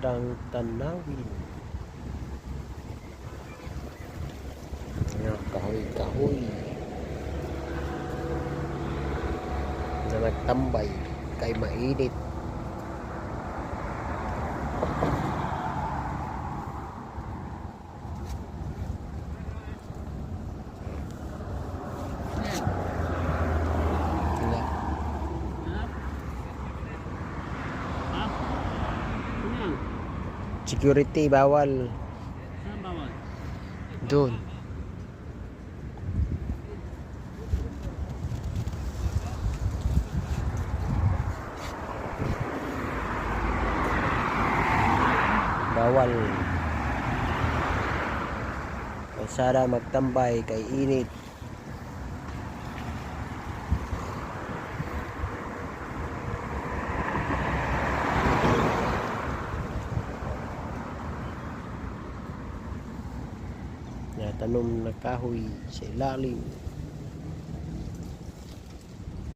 Kalsadang tanawin. Mga kahoy-kahoy na nagtambay kay mainit. Security bawal. Saan bawal? Doon. Bawal. Kalsada magtambay kay init. Tanom na kahoy sa ilalim.